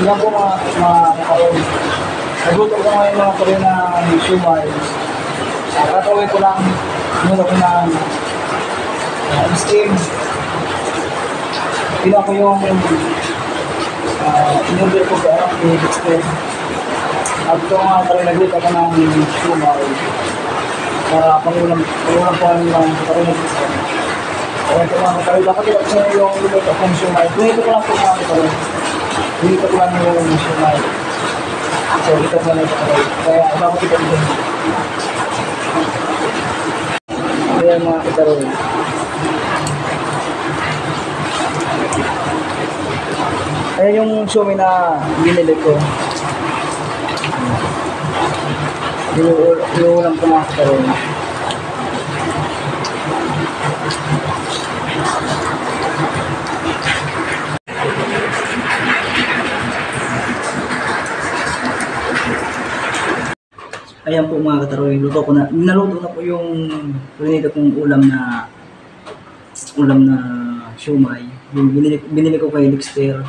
Yan po mga kakaroon. Nagluto ko ngayon mga karoon ng siumay. Katawin ko lang muna ko ng steam. Pila ko yung in-order ko sa i-extend. At ito nga karoon nagluto ko ng siumay. Para pangulang po ang karoon ng extend. Kaya ito mga karoon. Dapat ito sa yung luto kong siumay. Ito ko lang po mga karoon. Dito ko lang yung siumay. So, ito ko lang ito karoon. Kaya dapat ito ito. Ayan mga karoon. Ayan yung siumay na binili ko. Inuulam ko mga karoon. Ayan po mga kataroy, naluto na po yung pinili kong ulam na siumay. Yung binili ko kay Dexter.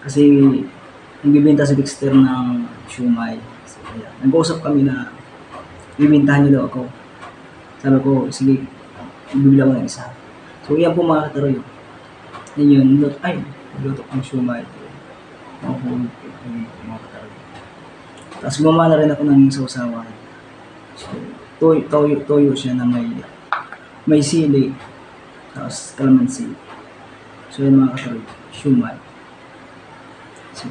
Kasi nagbibenta si Dexter ng siumay. So, ayan. Nag-uusap kami na bibintahan niyo daw ako. Sabi ko, sige, bibili ako ng isa. So yan po mga kataroy. Yan yun, luto kong siumay. Mga kataroy. Tapos gumawa na rin ako ng sausawan. So, toyo siya na may sili. Tapos kalamansi. So yun mga kataroy, siumay. So,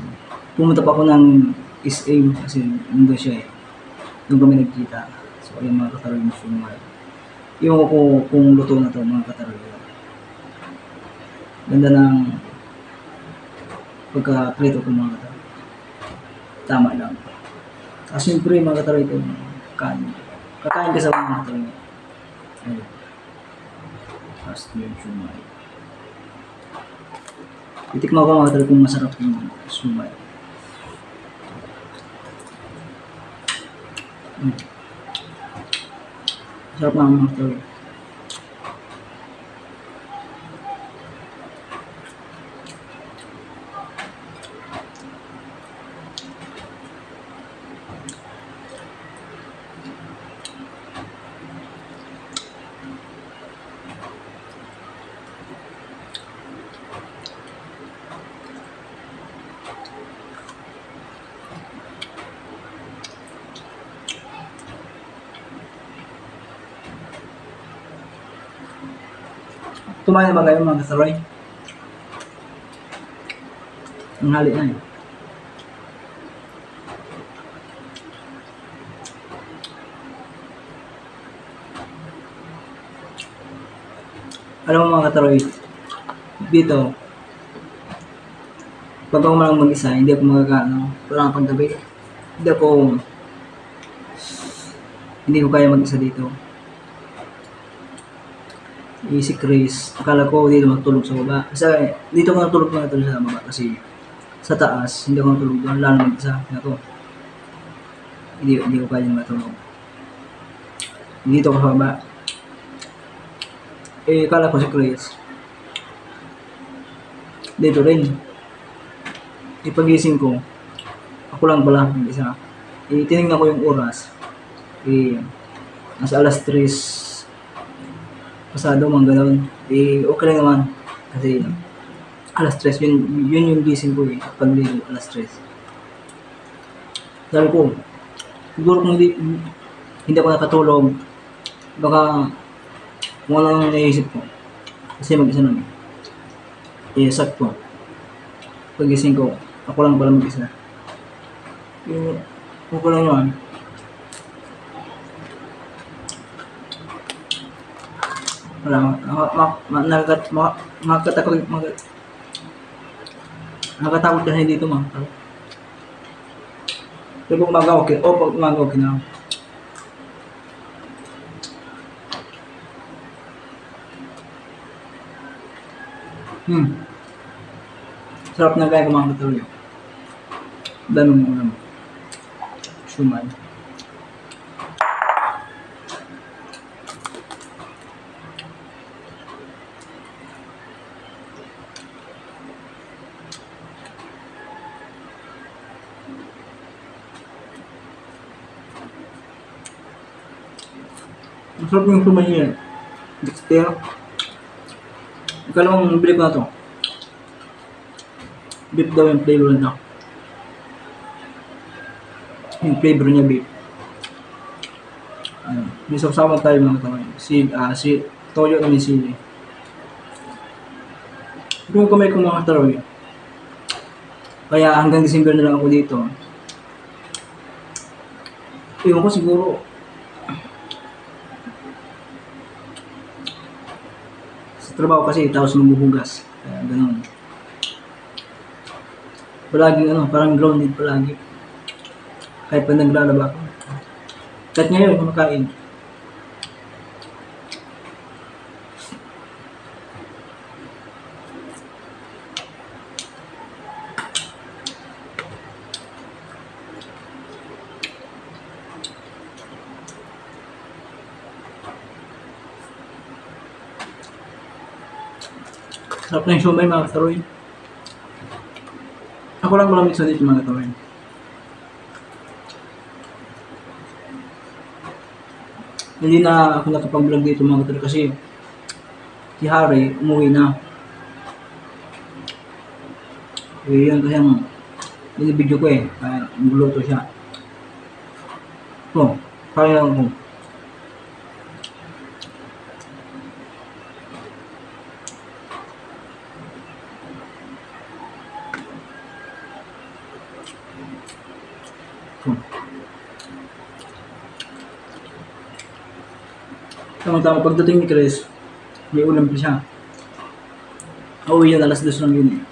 pumunta pa ako ng SM kasi nandun siya eh. Doon kami nagkita. So ayun mga kataroy yung siumay. Iwan ko kung luto na to mga kataroy. Ganda ng pagka-prito ko mga kataroy. Tama lang. Kasi siyempre mga kataroy ito, kakain ka sa mga kataroy. Ayun. Tapos yung siumay. Titikman ko mga kataroy kung masarap yung siumay. Sarap mga kataroy. Kumain na ba kayo mga kataroy? Ang hali na eh. Alam mo mga kataroy, dito, pag ako malang mag-isa, hindi ako parang paggabi. Hindi ko kaya mag-isa dito. Si Chris, akala ko dito matulog sa baba. Kasi dito ko natulog sa baba kasi sa taas, hindi ako natulog doon, lalo mag-isa. Hindi ko kaya matulog. Dito ko sa baba. Akala ko si Chris. Dito rin. Ipagising ko, ako lang pala, mag-isa. Tinignan ko yung oras. Nasa alas 3 pasado mga gano'n, okay lang naman kasi alas 3 yun yung gising ko pagligo alas 3. Sabi ko siguro kung hindi ako nakatulog baka kung ano ang naisip ko kasi mag-isa naman sakto pagising ko ako lang pala mag-isa okay lang naman. Wala, nakakatakot kasi dito mga. Pero pag umaga okay, pag umaga okay na. Sarap na kaya kumain ko tuloy. Dami mo naman. Siumay. Masarap yung suman niya. Dexter. Ikalawang bili ko na to. Beef daw yung flavor na. Yung flavor niya beef. May sawsawan tayo mga katawan. Si toyo na may sili. Kung kamay ko mga kataroy. Kaya hanggang December na lang ako dito. Ewan ko siguro. Sa trabaho kasi tapos magbubugas. Kaya ganun. Palaging parang grounded palagi. Kahit pa naglalaba ako. Kahit ngayon, kumakain. Sarap na yung siomay mga kataroy. Ako lang malamig sa dito mga kataroy. Hindi na ako nakapag-vlog dito mga kataroy kasi si Harry umuwi na. Yun kasi ang video ko kaya magluto siya. Kaya lang ako. Tama-tama pagdating ni Chris, may ulam pa siya. Uuwi yun, alas 2 lang yun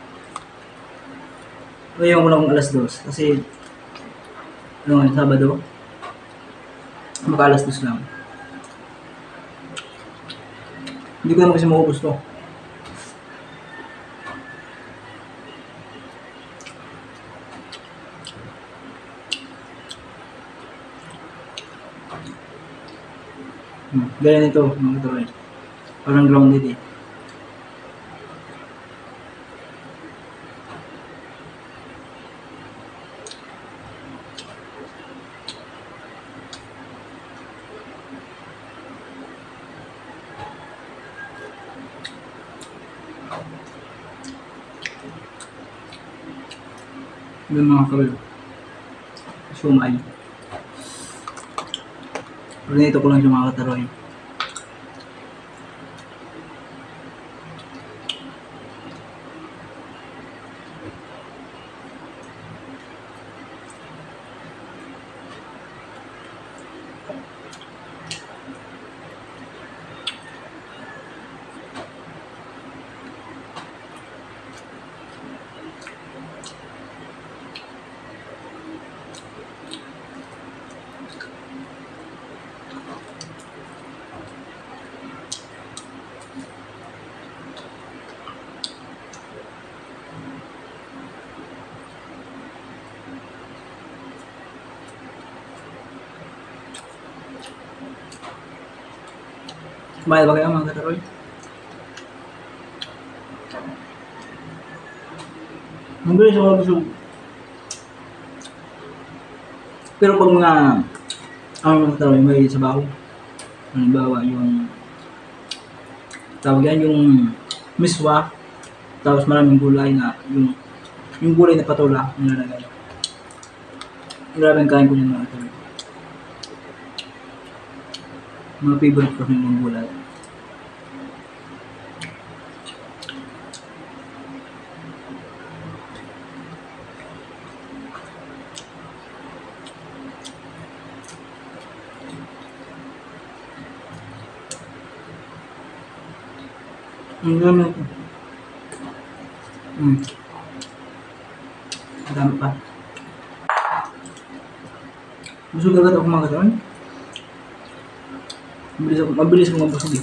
Ngayon ko lang kung alas 2 kasi Sabado maka alas 2 lang. Hindi ko naman kasi maubos to. Gaya nito mga kataroy. Parang grounded Yung mga kataroy. Siomay. Ganito ko lang yung mga kataroy. Kumain ba kayo mga kataroy? Mabilis ako busog. Pero pag mga mga kataroy may sabaw. Halimbawa yung tawag yan yung miswa. Tapos maraming gulay na yung gulay na patula yung nalagay. Grabe ang kain ko yung mga kataroy. Mga favorite ko yung gulay. Ang dami ito. Ang dami pa. Busog agad ako mga kataroy. Mabilis ako mabusog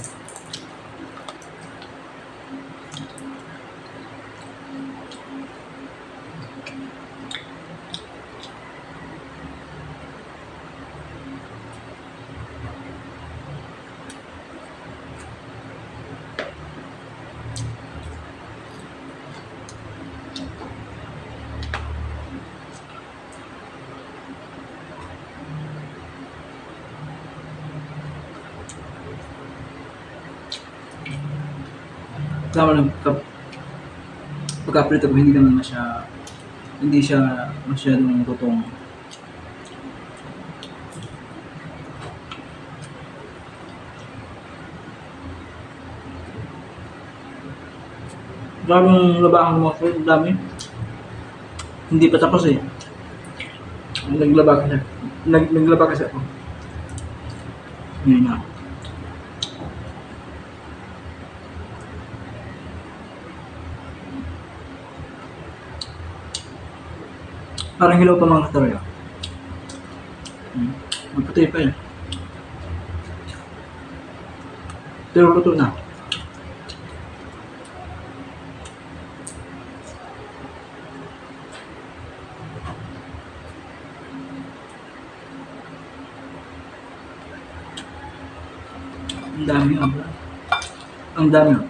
Tama lang, pagka-prito ko, hindi siya masyadong lutong. Daming labahan mo, dami. Hindi pa tapos eh. Naglaba kasi ako. Ngayon na. Parang hilaw pa mga kataroy. Magputi pa eh. Pero luto na. Ang dami oh. Ang dami oh.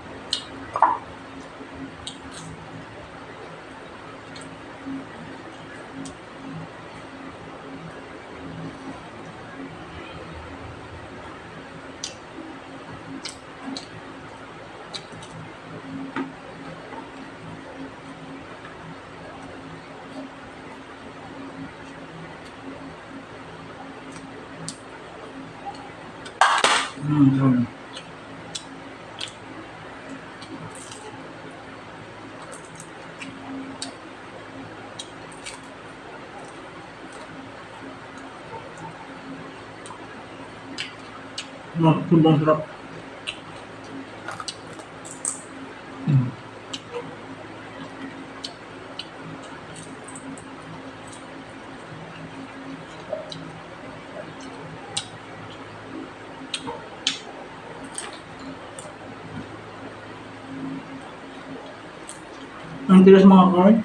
Yun. Sobrang sarap. Ang tigas mga corn.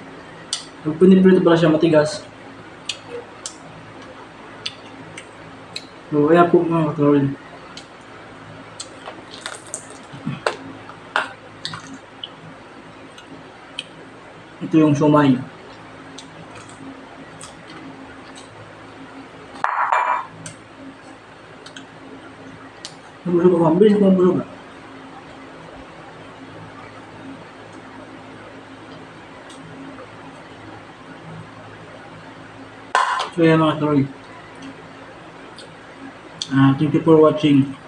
Pag piniprito pala siya matigas. So, kaya po mga corn. Ito yung siomai. Nabusog ako. Bilis ko mabusog ah. So yan mga troy. Thank you for watching.